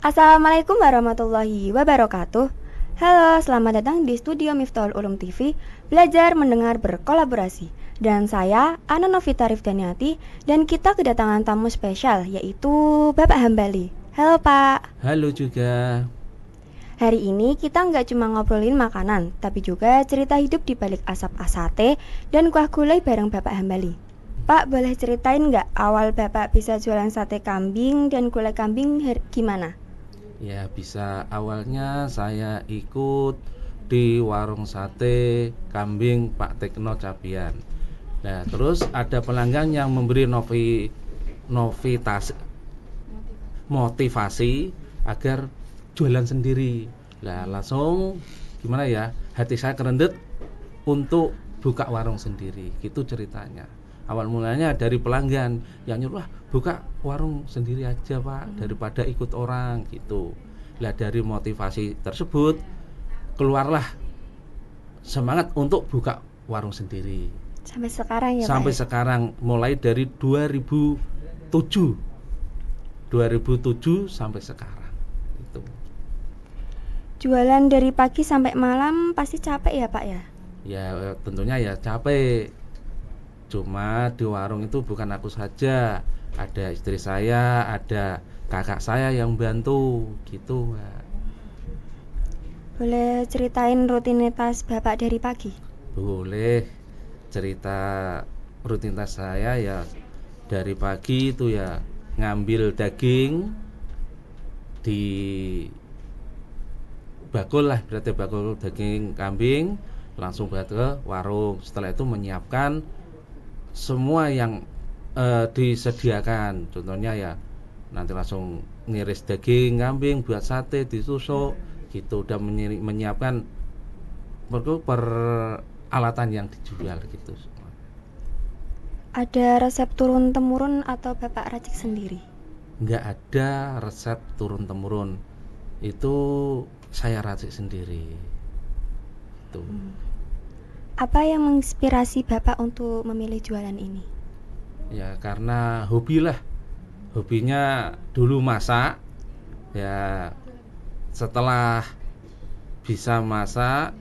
Assalamualaikum warahmatullahi wabarakatuh. Halo, selamat datang di studio Miftahul Ulum TV, belajar mendengar berkolaborasi. Dan saya, Ana Novita Rifdaniati, dan kita kedatangan tamu spesial, yaitu Bapak Hambali. Halo Pak. Halo juga. Hari ini kita nggak cuma ngobrolin makanan, tapi juga cerita hidup di balik asap sate dan kuah gulai bareng Bapak Hambali. Pak, boleh ceritain nggak awal Bapak bisa jualan sate kambing dan gulai kambing gimana? Ya, bisa awalnya saya ikut di warung sate kambing Pak Tekno Capian. Nah, terus ada pelanggan yang memberi motivasi agar jualan sendiri. Nah, langsung gimana ya? Hati saya kerendet untuk buka warung sendiri. Gitu ceritanya. Awal mulanya dari pelanggan yang nyuruh, buka warung sendiri aja Pak, daripada ikut orang gitu. Lah dari motivasi tersebut keluarlah semangat untuk buka warung sendiri. Sampai sekarang ya Sampai Pak? sekarang mulai dari 2007 sampai sekarang itu. Jualan dari pagi sampai malam pasti capek ya Pak ya? Ya tentunya ya capek. Cuma di warung itu bukan aku saja, ada istri saya, ada kakak saya yang bantu gitu Pak. Boleh ceritain rutinitas Bapak dari pagi? Boleh. Cerita rutinitas saya ya dari pagi itu ya ngambil daging di bakul lah, berarti bakul daging kambing, langsung ke warung. Setelah itu menyiapkan semua yang disediakan. Contohnya ya nanti langsung ngiris daging kambing buat sate ditusuk gitu, udah menyiapkan peralatan yang dijual gitu. Ada resep turun temurun atau Bapak racik sendiri? Nggak ada resep turun temurun, itu saya racik sendiri tuh. Apa yang menginspirasi Bapak untuk memilih jualan ini? Ya karena hobi lah, hobinya dulu masak ya. Setelah bisa masak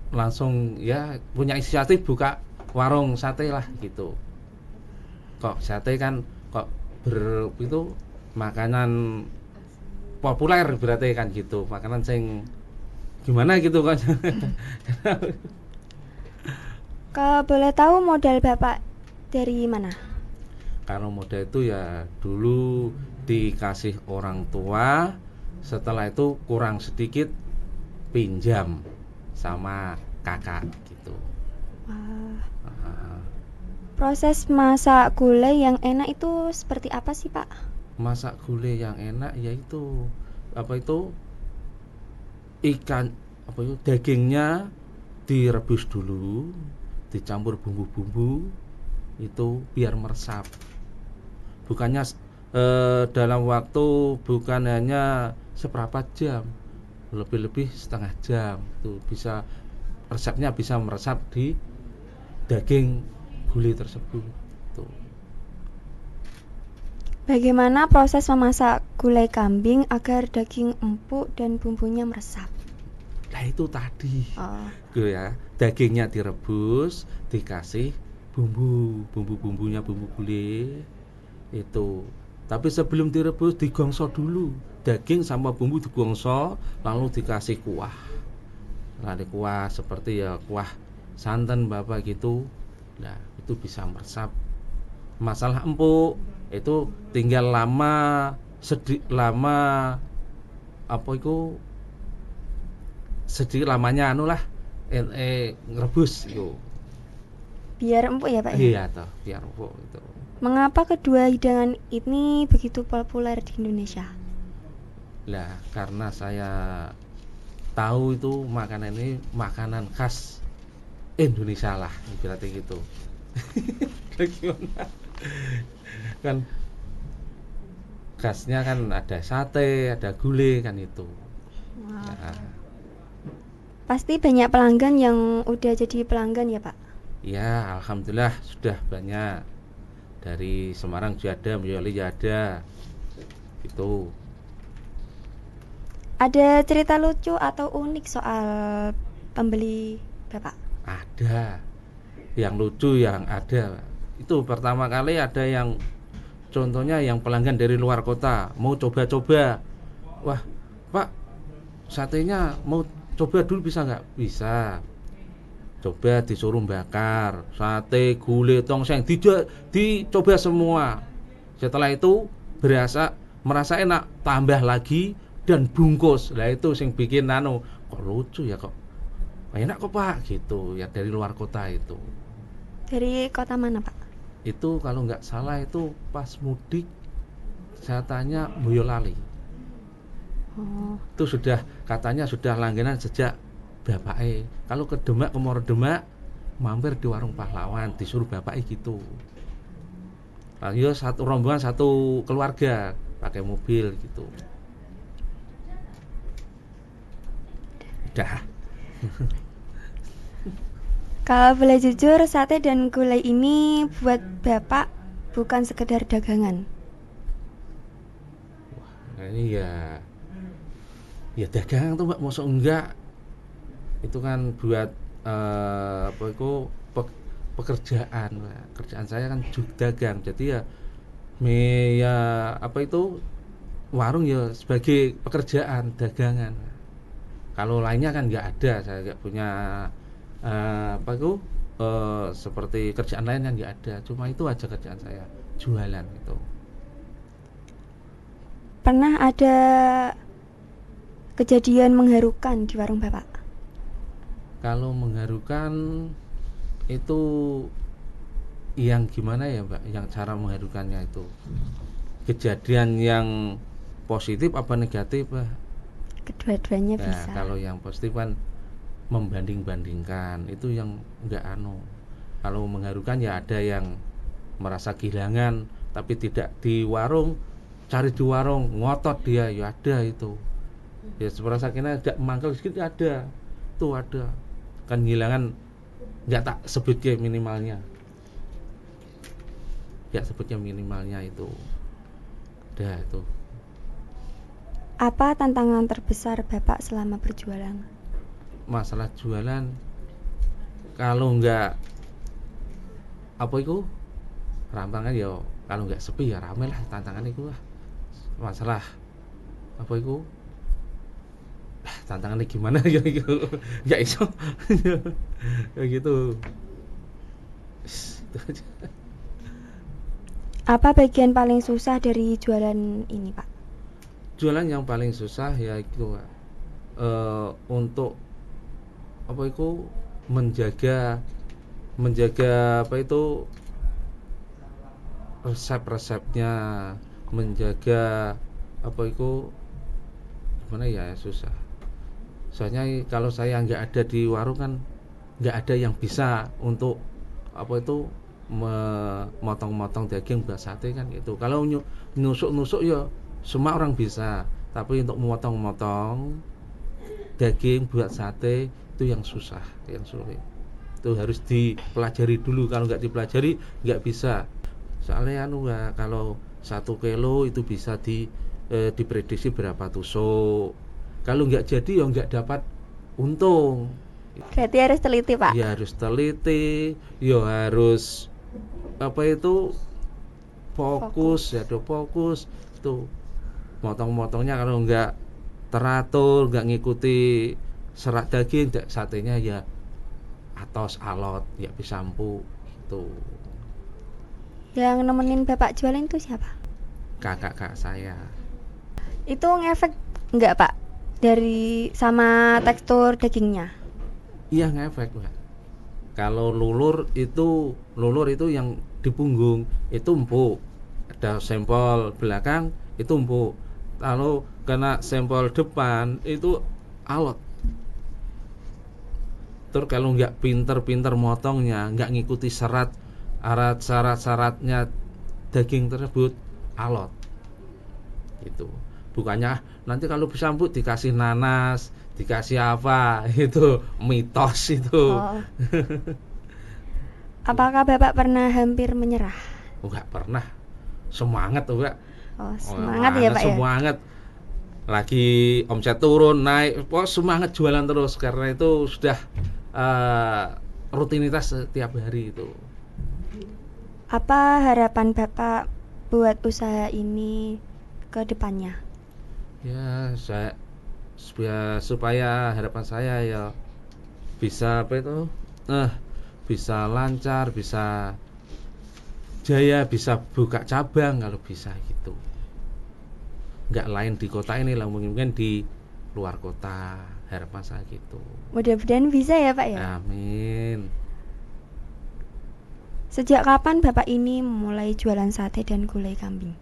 langsung ya punya inisiatif buka warung sate lah gitu. Kok sate kan kok itu makanan populer berarti kan gitu, makanan sing gimana gitu kan. Kalau boleh tahu modal Bapak dari mana? Karena modal itu ya dulu dikasih orang tua, setelah itu kurang sedikit pinjam sama kakak gitu. Proses masak gulai yang enak itu seperti apa sih Pak? Masak gulai yang enak yaitu ikan dagingnya direbus dulu, dicampur bumbu-bumbu itu biar meresap. Bukannya dalam waktu bukan hanya seberapa jam, lebih-lebih setengah jam itu bisa resepnya bisa meresap di daging gulai tersebut tuh. Bagaimana proses memasak gulai kambing agar daging empuk dan bumbunya meresap? Nah itu tadi ya, dagingnya direbus, dikasih bumbunya, bumbu gulai itu. Tapi sebelum direbus digongso dulu, daging sama bumbu digongso, lalu dikasih kuah. Lalu kuah seperti ya kuah santan Bapak gitu. Nah itu bisa meresap. Masalah empuk itu tinggal sedikit lamanya ngerebus itu. Biar empuk ya Pak ya? Iya toh, biar empuk itu. Mengapa kedua hidangan ini begitu populer di Indonesia? Lah karena saya tahu itu makanan ini makanan khas Indonesia lah, berarti gitu. Gimana? Kan khasnya kan ada sate, ada gulai kan itu. Nah, Pasti banyak pelanggan yang udah jadi pelanggan ya Pak? ya alhamdulillah sudah banyak. Dari Semarang juga ada, Boyolali juga ada gitu. Ada cerita lucu atau unik soal pembeli Bapak? Ada. Yang lucu yang ada. Itu pertama kali ada yang contohnya yang pelanggan dari luar kota mau coba-coba. Wah, Pak, satenya mau coba dulu bisa nggak? Bisa. Coba disuruh bakar, sate, gulai, tongseng, dicoba semua. Setelah itu merasa enak, tambah lagi dan bungkus. Lah itu sing bikin kok lucu ya kok. Enak kok Pak gitu ya, dari luar kota itu. Dari kota mana Pak? Itu kalau nggak salah itu pas mudik, saya tanya Boyolali. Itu katanya sudah langganan sejak bapake. Kalau ke Demak, ke Muaro Demak, mampir di warung pahlawan, disuruh bapake gitu. Nah, ya satu rombongan, satu keluarga pakai mobil gitu. Udah. Kalau boleh jujur, sate dan gulai ini buat Bapak bukan sekedar dagangan. Wah, ini ya dagangan tuh Mbak, mosok enggak. Itu kan buat pekerjaan. Kerjaan saya kan dagang. Jadi warung ya sebagai pekerjaan dagangan. Kalau lainnya kan nggak ada, saya nggak punya seperti kerjaan lain kan nggak ada. Cuma itu aja kerjaan saya, jualan itu. Pernah ada kejadian mengharukan di warung Bapak? Kalau mengharukan itu yang gimana ya Mbak? Yang cara mengharukannya itu kejadian yang positif apa negatif Mbak? Kedua-duanya bisa. Kalau yang positif kan membanding-bandingkan, itu yang enggak Kalau mengharukan ya ada yang merasa kehilangan tapi tidak di warung, cari di warung, ngotot dia, ya ada itu. Ya merasa kena tidak mangkel sedikit ada. Itu ada. Kan kehilangan enggak tak sebutnya minimalnya. Ya sebutnya minimalnya itu. Udah itu. Apa tantangan terbesar Bapak selama berjualan? Masalah jualan, kalau enggak rampangan ya, kalau enggak sepi ya rame lah, tantangan itu lah. Masalah tantangannya gimana ya gitu. Enggak iso. Ya gitu. Apa bagian paling susah dari jualan ini Pak? Jualan yang paling susah ya itu untuk menjaga resep-resepnya, menjaga gimana ya, susah. Soalnya kalau saya nggak ada di warung kan nggak ada yang bisa untuk motong-motong daging buat sate kan gitu. Kalau nusuk-nusuk ya semua orang bisa, tapi untuk memotong-motong daging buat sate itu yang susah, yang sulit. Itu harus dipelajari dulu. Kalau nggak dipelajari nggak bisa. Soalnya kalau 1 kilo itu bisa diprediksi berapa tusuk. Kalau nggak jadi ya nggak dapat untung. Berarti harus teliti Pak? Ya harus teliti, ya harus fokus. Tuh motong-motongnya kalau nggak teratur, nggak ngikuti serat daging, satenya ya atos alot, ya bisa empuk gitu. Yang nemenin Bapak jualan itu siapa? Kakak saya. Itu ngefek nggak Pak dari sama tekstur dagingnya? Iya ngefek Pak. Kalau lulur itu yang di punggung itu empuk. Ada sampel belakang itu empuk. Kalau kena sampel depan itu alot. Terus kalau nggak pinter-pinter motongnya, nggak ngikuti syarat-syaratnya daging tersebut, alot. Itu. Bukannya nanti kalau bisa empuk dikasih nanas, dikasih apa, itu mitos itu. Oh. Apakah Bapak pernah hampir menyerah? Enggak pernah. Semangat tuh Pak. Oh, semangat ya Pak ya. Semangat. lagi omset turun naik, semangat jualan terus karena itu sudah rutinitas setiap hari itu. Apa harapan Bapak buat usaha ini ke depannya? Ya, supaya harapan saya ya bisa bisa lancar, bisa jaya, bisa buka cabang kalau bisa gitu. Nggak lain di kota ini lah, mungkin di luar kota, harapan saya gitu. Mudah-mudahan bisa ya Pak ya. Amin. Sejak kapan Bapak ini mulai jualan sate dan gulai kambing?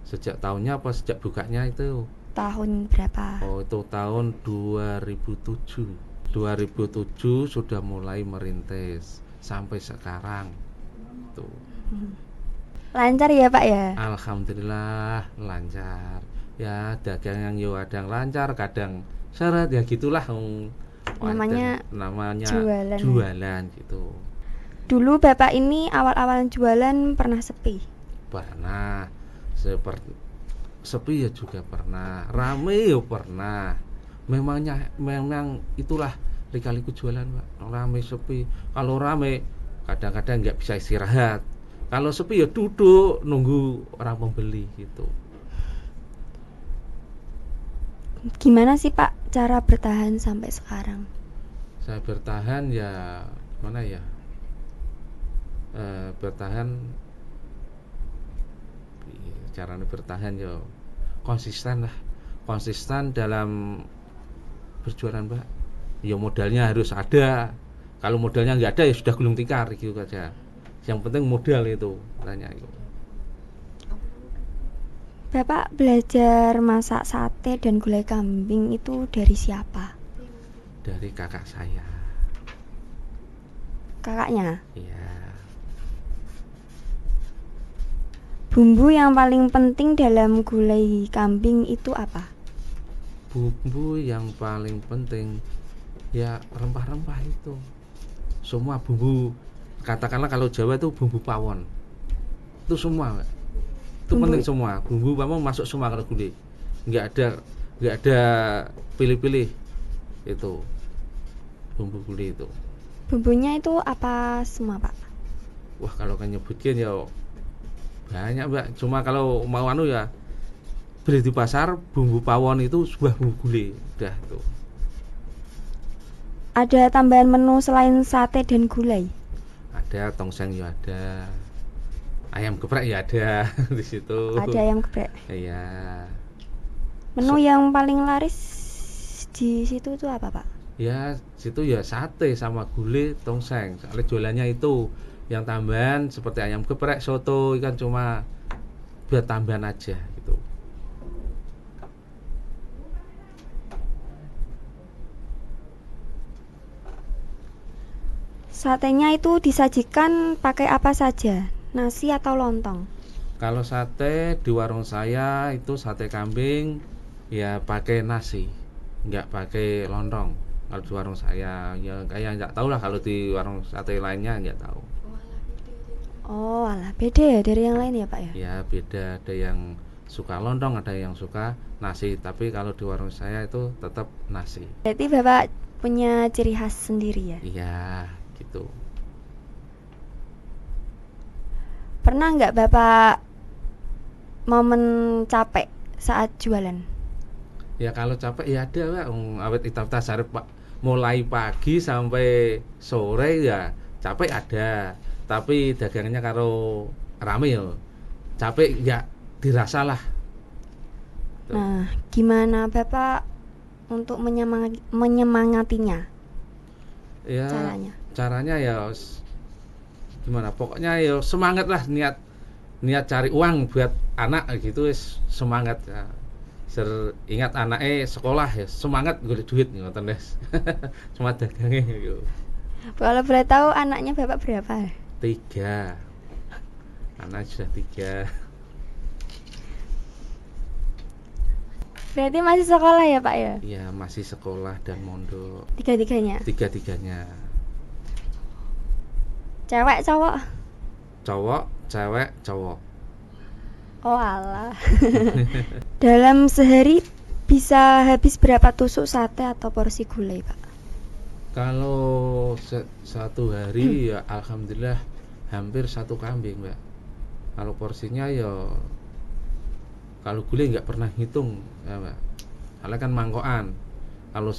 Sejak tahunnya apa sejak bukanya itu? Tahun berapa? Oh, itu tahun 2007. 2007 sudah mulai merintis sampai sekarang. Tuh. Lancar ya Pak ya? Alhamdulillah lancar. Ya dagang yang kadang lancar, kadang seret ya gitulah. Namanya jualan gitu. Dulu Bapak ini awal-awal jualan pernah sepi? Pernah. Sepi ya juga pernah. Rame ya pernah. Memang itulah lika-liku jualan, Pak. Rame sepi. Kalau rame kadang-kadang nggak bisa istirahat. Kalau sepi ya duduk nunggu orang pembeli gitu. Gimana sih Pak cara bertahan sampai sekarang? Saya bertahan ya mana ya? Bertahan caranya bertahan ya konsisten lah. Konsisten dalam berjualan, Pak. Ya modalnya harus ada. Kalau modalnya nggak ada ya sudah gulung tikar gitu saja. Yang penting modal itu tanya itu. Bapak belajar masak sate dan gulai kambing itu dari siapa? Dari kakak saya. Kakaknya? Iya. Bumbu yang paling penting dalam gulai kambing itu apa? Bumbu yang paling penting ya rempah-rempah itu. Semua bumbu, katakanlah kalau Jawa itu bumbu pawon. Itu semua, itu penting semua. Bumbu pawon masuk semua kalau gulai. Nggak ada pilih-pilih itu bumbu gulai itu. Bumbunya itu apa semua Pak? Wah kalau kan nyebutkan ya banyak Mbak. Cuma kalau mau ya beli di pasar bumbu pawon itu sebuah bumbu gulai udah tuh. Ada tambahan menu selain sate dan gulai? Ada tongseng ya ada, ayam geprek ya ada di situ. Ada ayam geprek. Iya. Menu yang paling laris di situ tuh apa Pak? Ya situ ya sate sama gulai tongseng. Soalnya jualannya itu yang tambahan seperti ayam geprek, soto kan cuma buat tambahan aja gitu. Satenya itu disajikan pakai apa saja? Nasi atau lontong? Kalau sate di warung saya itu sate kambing ya pakai nasi, nggak pakai lontong. Kalau di warung saya ya kayak nggak tahu lah, kalau di warung sate lainnya nggak tahu. Oh alah, beda ya dari yang lain ya Pak ya? Ya beda, ada yang suka lontong, ada yang suka nasi. Tapi kalau di warung saya itu tetap nasi. Berarti Bapak punya ciri khas sendiri ya? Iya gitu. Pernah nggak Bapak momen capek saat jualan? Ya kalau capek ya ada Pak, awet hitam tasarif Pak. Mulai pagi sampai sore ya capek ada. Tapi dagangnya kalau rame ya capek ya dirasalah. Nah, gimana Bapak untuk menyemangatinya? Ya caranya ya gimana? Pokoknya ya semangat lah, niat cari uang buat anak gitu, semangat ya. Ingat anaknya sekolah ya semangat golek duit ngoten wis. Cuma dagangnya yo. Kalau boleh tahu anaknya Bapak berapa? 3. Anak sudah 3. Berarti masih sekolah ya Pak ya? Iya masih sekolah dan mondok. Tiga-tiganya? Tiga-tiganya. Cewek cowok? Cowok, cewek, cowok. Oh alah. Dalam sehari bisa habis berapa tusuk sate atau porsi gulai, Pak? Kalau satu hari ya alhamdulillah hampir 1 kambing, Mbak. Kalau porsinya ya kalau gulai nggak pernah hitung ya, Mbak. Soalnya kan mangkokan. Kalau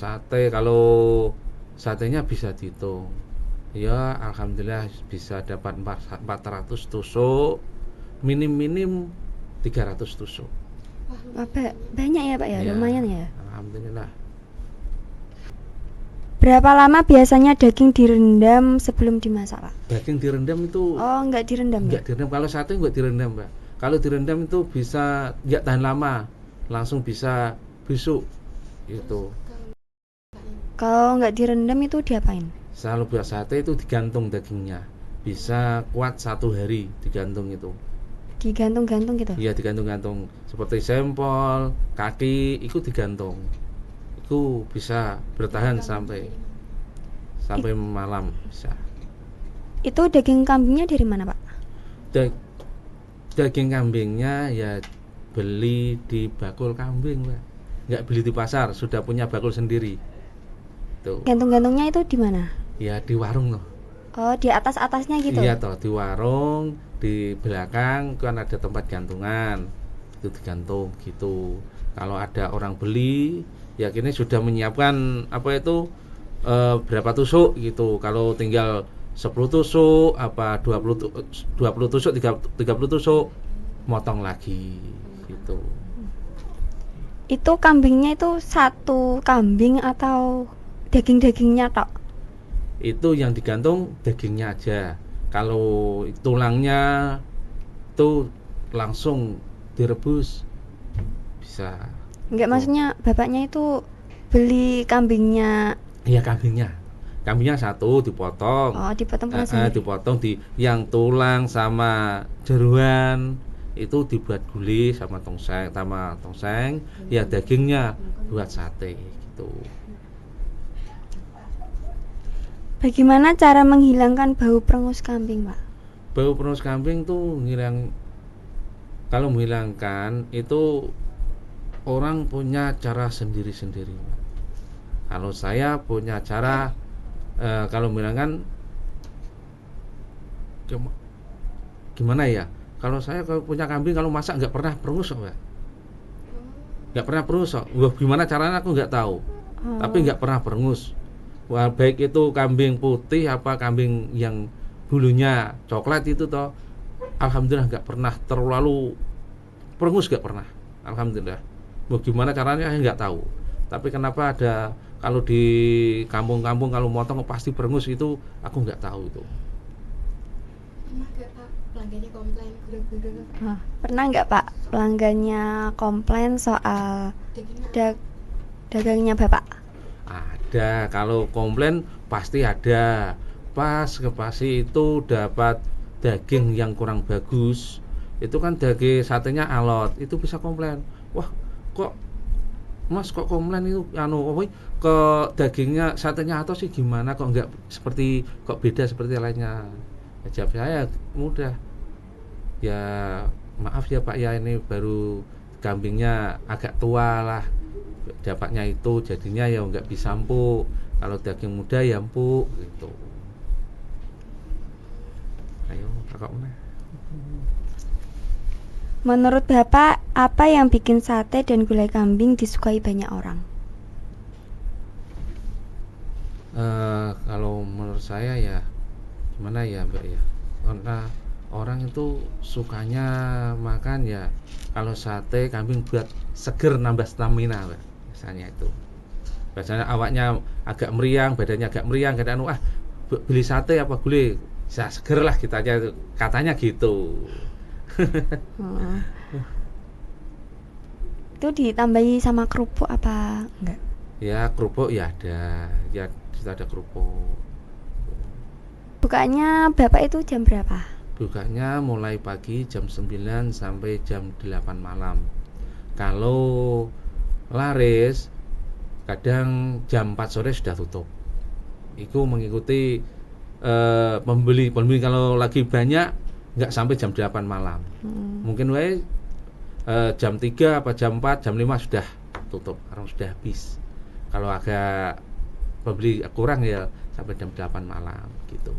satenya bisa dihitung. Ya alhamdulillah bisa dapat 400 tusuk, minim 300 tusuk. Wah, banyak ya Pak ya, lumayan ya. Alhamdulillah. Berapa lama biasanya daging direndam sebelum dimasak, Pak? Daging direndam itu nggak direndam nggak direndam. Kalau sate nggak direndam, Mbak. Kalau direndam itu bisa nggak tahan lama, langsung bisa busuk itu. Kalau nggak direndam itu diapain? Kalau buat sate itu digantung dagingnya, bisa kuat 1 hari digantung itu. Digantung-gantung gitu? Iya, digantung-gantung. Seperti sempol, kaki, itu digantung. Itu bisa bertahan sampai malam bisa. Itu daging kambingnya dari mana, Pak? Daging kambingnya ya beli di bakul kambing, Mbak. Nggak beli di pasar, sudah punya bakul sendiri. Tuh. Gantung-gantungnya itu di mana? Ya di warung loh. Oh, di atas-atasnya gitu? Iya toh, di warung, di belakang kan ada tempat gantungan. Itu digantung gitu. Kalau ada orang beli, ya kini sudah menyiapkan berapa tusuk gitu. Kalau tinggal 10 tusuk, 20 tusuk, 30 tusuk, motong lagi gitu. Itu kambingnya itu satu kambing atau daging-dagingnya tok? Itu yang digantung dagingnya aja. Kalau tulangnya itu langsung direbus bisa. Enggak, maksudnya bapaknya itu beli kambingnya. Iya, kambingnya satu dipotong. Oh, dipotong sendiri. Dipotong yang tulang sama jeruan itu dibuat gulai sama tongseng. Ya dagingnya buat sate gitu. Bagaimana cara menghilangkan bau perengus kambing, Pak? Bau perengus kambing tuh kalau menghilangkan itu orang punya cara sendiri-sendiri. Kalau saya punya cara kalau menghilangkan gimana ya? Kalau saya punya kambing, kalau masak nggak pernah perengus, Mbak. Nggak pernah perengus. Wah, gimana caranya aku nggak tahu. Tapi nggak pernah perengus. Wah, baik itu kambing putih apa kambing yang bulunya coklat itu toh, alhamdulillah nggak pernah terlalu perengus, nggak pernah, alhamdulillah. Bagaimana caranya saya nggak tahu. Tapi kenapa ada kalau di kampung-kampung kalau motong pasti perengus itu aku nggak tahu itu. Pernah nggak Pak pelanggannya komplain soal dagangnya Bapak? Ada, kalau komplain pasti ada. Pas itu dapat daging yang kurang bagus, itu kan daging satenya alot, itu bisa komplain. Wah, kok Mas kok komplain itu ke dagingnya satenya atau sih gimana kok enggak kok beda seperti lainnya. Jawab saya mudah. Ya maaf ya Pak ya, ini baru kambingnya agak tua lah. Dapatnya itu jadinya ya nggak bisa empuk. Kalau daging muda ya empuk gitu. Ayo kakak mana? Menurut Bapak, apa yang bikin sate dan gulai kambing disukai banyak orang? Kalau menurut saya ya gimana ya Mbak ya, karena orang itu sukanya makan ya kalau sate kambing buat seger, nambah stamina Mbak. Biasanya awaknya agak meriang, badannya agak meriang, kadang beli sate apa gulai bisa seger lah kita aja, katanya gitu. Itu ditambahi sama kerupuk apa enggak? Ya kerupuk ya ada, ya kita ada kerupuk. Bukanya Bapak itu jam berapa? Bukanya mulai pagi jam 9 sampai jam 8 malam. Kalau laris kadang jam 4 sore sudah tutup. Itu mengikuti pembeli kalau lagi banyak nggak sampai jam 8 malam. Mungkin jam 3 apa jam 4 jam 5 sudah tutup, orang sudah habis. Kalau agak pembeli kurang ya sampai jam 8 malam gitu.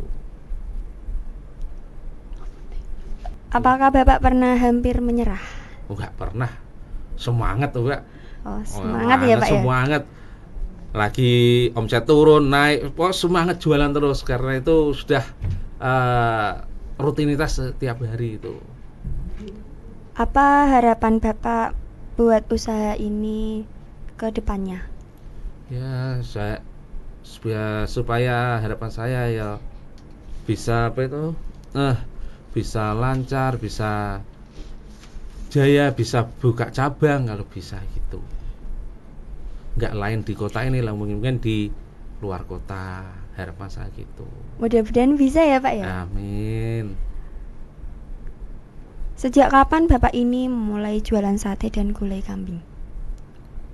Apakah Bapak pernah hampir menyerah? Enggak pernah. Semangat tuh, Pak. Oh, semangat ya, Pak ya. Semangat. Lagi omset turun, naik, semangat jualan terus karena itu sudah rutinitas setiap hari itu. Apa harapan Bapak buat usaha ini ke depannya? Ya, supaya harapan saya ya bisa bisa lancar, bisa jaya, bisa buka cabang kalau bisa gitu. Enggak lain di kota ini lah, mungkin di luar kota, harapan saya gitu. Mudah-mudahan bisa ya, Pak ya. Amin. Sejak kapan Bapak ini mulai jualan sate dan gulai kambing?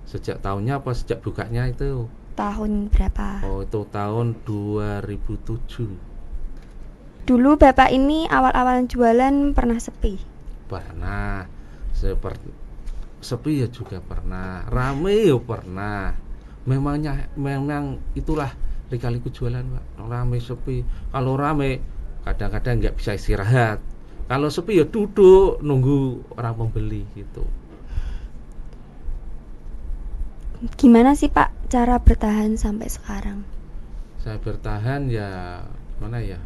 Sejak tahunnya apa sejak bukanya itu? Tahun berapa? Oh, itu tahun 2007. Dulu Bapak ini awal-awal jualan pernah sepi? Pernah. Sepi ya juga pernah. Rame ya pernah. Memang itulah lika-liku jualan, Pak. Rame sepi. Kalau rame kadang-kadang nggak bisa istirahat. Kalau sepi ya duduk nunggu orang pembeli gitu. Gimana sih Pak cara bertahan sampai sekarang? Saya bertahan ya mana ya?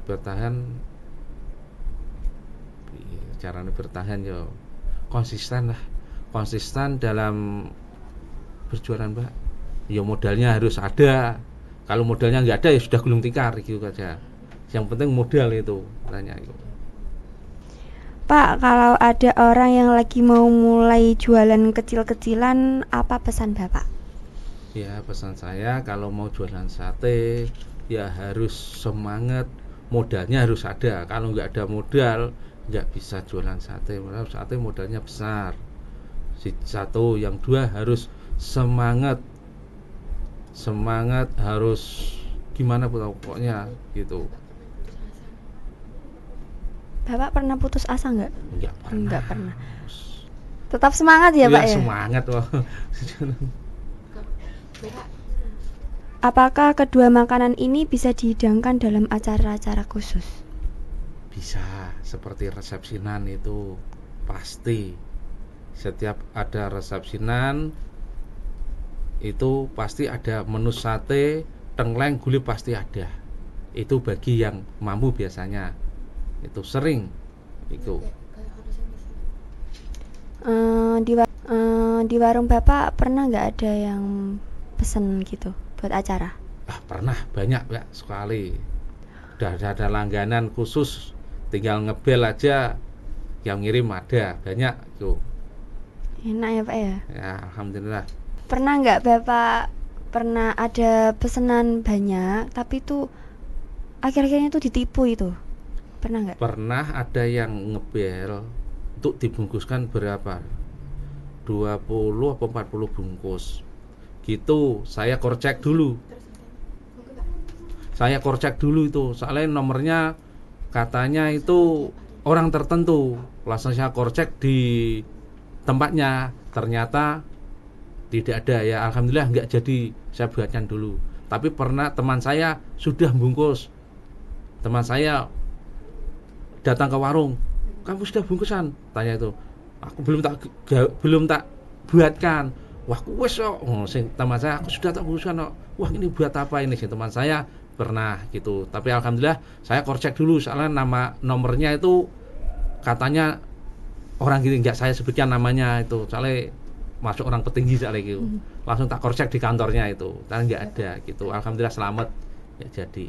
Bertahan, caranya bertahan ya konsisten dalam berjualan, Pak. Ya modalnya harus ada. Kalau modalnya nggak ada ya sudah gulung tikar gitu saja. Yang penting modal itu tanya itu. Pak, kalau ada orang yang lagi mau mulai jualan kecil-kecilan, apa pesan Bapak? Ya, pesan saya kalau mau jualan sate ya harus semangat, modalnya harus ada. Kalau nggak ada modal nggak bisa jualan sate. Sate modalnya besar. Satu, yang dua harus semangat harus gimana pokoknya gitu. Bapak pernah putus asa nggak? Nggak pernah. Tetap semangat ya, Pak ya? Semangat loh. Apakah kedua makanan ini bisa dihidangkan dalam acara-acara khusus? Bisa, seperti resepsinan itu pasti. Setiap ada resepsinan itu pasti ada menu sate, tengkleng, gulai pasti ada. Itu bagi yang mampu biasanya. Itu sering itu. Di warung Bapak pernah nggak ada yang pesen gitu buat acara? Pernah, banyak ya sekali. Udah ada langganan khusus, tinggal ngebel aja yang ngirim ada, banyak tuh. Enak ya, Pak ya? Ya, alhamdulillah. Pernah nggak Bapak ada pesanan banyak tapi tuh akhir-akhirnya tuh ditipu itu? Pernah nggak? Pernah ada yang ngebel untuk dibungkuskan berapa? 20 atau 40 bungkus. Gitu, saya korcek dulu. Itu, soalnya nomornya katanya itu orang tertentu. Langsung saya korcek di tempatnya, ternyata tidak ada ya. Alhamdulillah nggak jadi saya buatkan dulu. Tapi pernah teman saya sudah bungkus. Teman saya datang ke warung, kamu sudah bungkusan? Tanya itu. Aku belum tak buatkan. Wah, wes kok. Teman saya, aku sudah tak bungkusan kok. Wah, ini buat apa ini? Teman saya pernah gitu. Tapi alhamdulillah saya korcek dulu soalnya nomornya itu katanya orang gitu, enggak saya sebutkan namanya itu. Soalnya masuk orang petinggi soalnya gitu. Langsung tak korcek di kantornya itu. Karena enggak ada gitu. Alhamdulillah selamat ya jadi.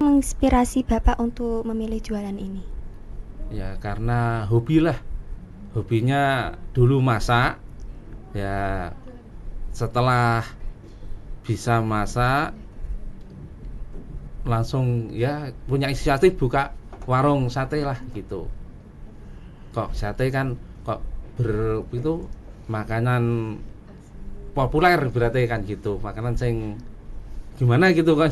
Menginspirasi Bapak untuk memilih jualan ini? Ya karena hobinya dulu masak. Ya setelah bisa masak langsung ya punya inisiatif buka warung sate lah gitu. Kok sate kan kok itu makanan populer berarti kan gitu, makanan sing gimana gitu kan.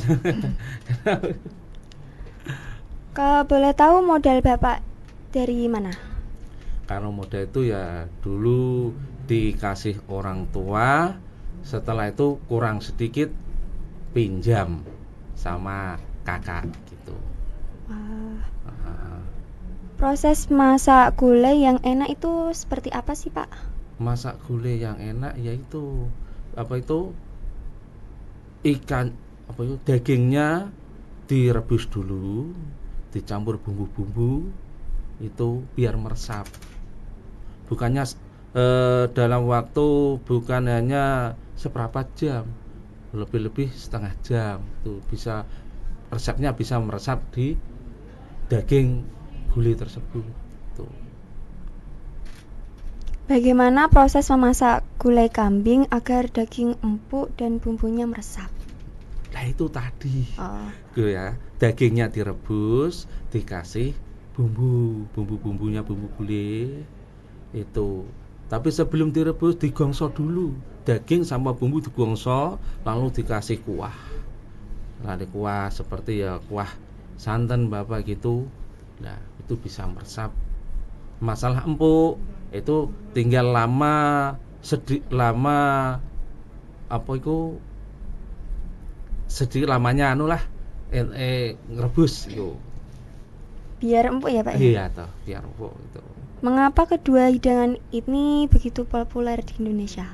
Kalau boleh tahu modal Bapak dari mana? Kalau modal itu ya dulu dikasih orang tua, setelah itu kurang sedikit pinjam sama kakak gitu. Proses masak gulai yang enak itu seperti apa sih, Pak? Masak gulai yang enak yaitu ikan dagingnya direbus dulu, dicampur bumbu-bumbu itu biar meresap. Bukannya dalam waktu bukan hanya seberapa jam, lebih-lebih setengah jam tuh bisa resepnya bisa meresap di daging gulai tersebut tuh. Bagaimana proses memasak gulai kambing agar daging empuk dan bumbunya meresap? Nah itu tadi ya, dagingnya direbus, dikasih bumbunya bumbu gulai itu. Tapi sebelum direbus digongso dulu, daging sama bumbu digongso, lalu dikasih kuah. Lalu kuah seperti ya kuah santan Bapak gitu. Nah itu bisa meresap. Masalah empuk itu tinggal sedikit lamanya ngerebus itu. Biar empuk ya Pak ya? Iya toh, biar empuk itu. Mengapa kedua hidangan ini begitu populer di Indonesia?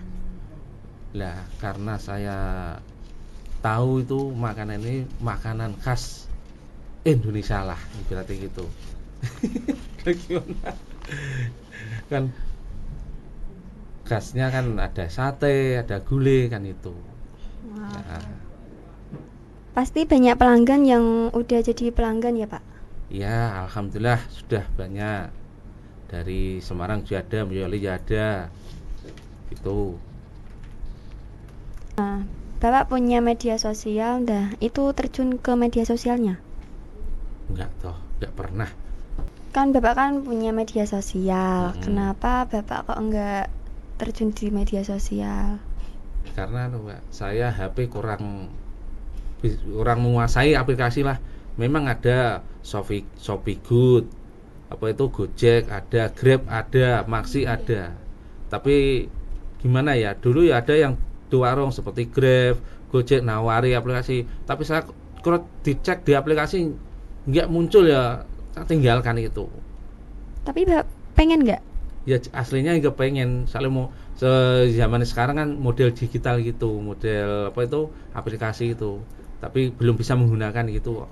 Lah karena saya tahu itu makanan ini makanan khas Indonesia lah, berarti gitu. Gimana? Kan khasnya kan ada sate, ada gulai kan itu. Nah. Pasti banyak pelanggan yang udah jadi pelanggan ya Pak? Ya, alhamdulillah sudah banyak. Dari Semarang juga ada, Boyolali juga ada. Gitu. Nah, Bapak punya media sosial, itu terjun ke media sosialnya? Enggak pernah. Kan Bapak kan punya media sosial, kenapa Bapak kok enggak terjun di media sosial? Karena saya HP kurang menguasai aplikasi lah. Memang ada Shopee Good, Gojek ada, Grab ada, Maxi ada. Tapi gimana ya? Dulu ya ada yang di warung seperti Grab, Gojek nawari aplikasi. Tapi saya kalau dicek di aplikasi nggak muncul ya, saya tinggalkan itu. Tapi pengen nggak? Ya aslinya nggak pengen. Soalnya mau zaman sekarang kan model digital gitu, model aplikasi itu. Tapi belum bisa menggunakan gitu.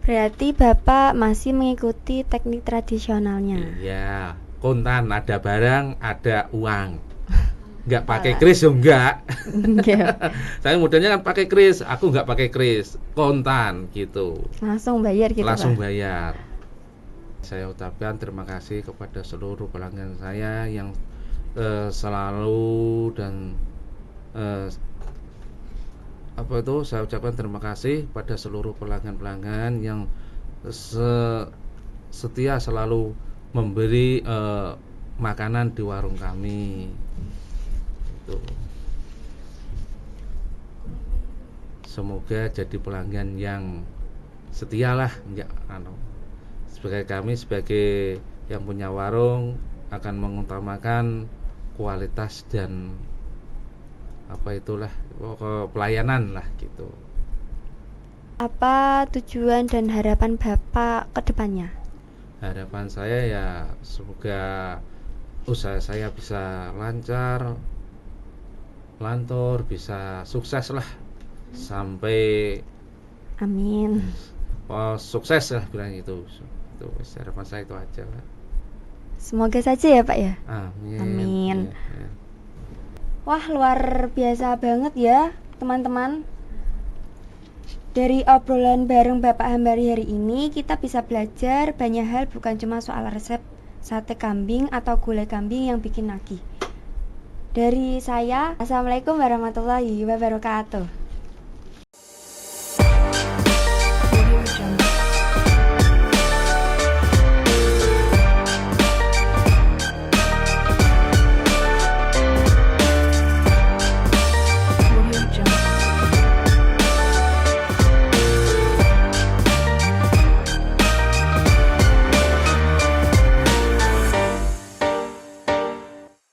Berarti Bapak masih mengikuti teknik tradisionalnya? Iya, kontan, ada barang, ada uang. Nggak pakai kris ya enggak. Saya modelnya kan pakai kris, aku nggak pakai kris, kontan gitu. Langsung bayar gitu Langsung Pak? Bayar. Saya ucapkan terima kasih kepada seluruh pelanggan saya yang selalu dan saya ucapkan terima kasih pada seluruh pelanggan-pelanggan yang setia selalu memberi makanan di warung kami. Itu. Semoga jadi pelanggan yang setia lah, sebagai yang punya warung akan mengutamakan kualitas dan pelayanan lah gitu. Apa tujuan dan harapan Bapak ke depannya? Harapan saya ya semoga usaha saya bisa lancar, bisa sukses lah sampai amin. Sukses lah bilang itu harapan saya itu aja lah. Semoga saja ya Pak ya. Amin. Ya. Wah, luar biasa banget ya teman-teman. Dari obrolan bareng Bapak Hambari hari ini kita bisa belajar banyak hal, bukan cuma soal resep sate kambing atau gulai kambing yang bikin nagih. Dari saya, assalamualaikum warahmatullahi wabarakatuh.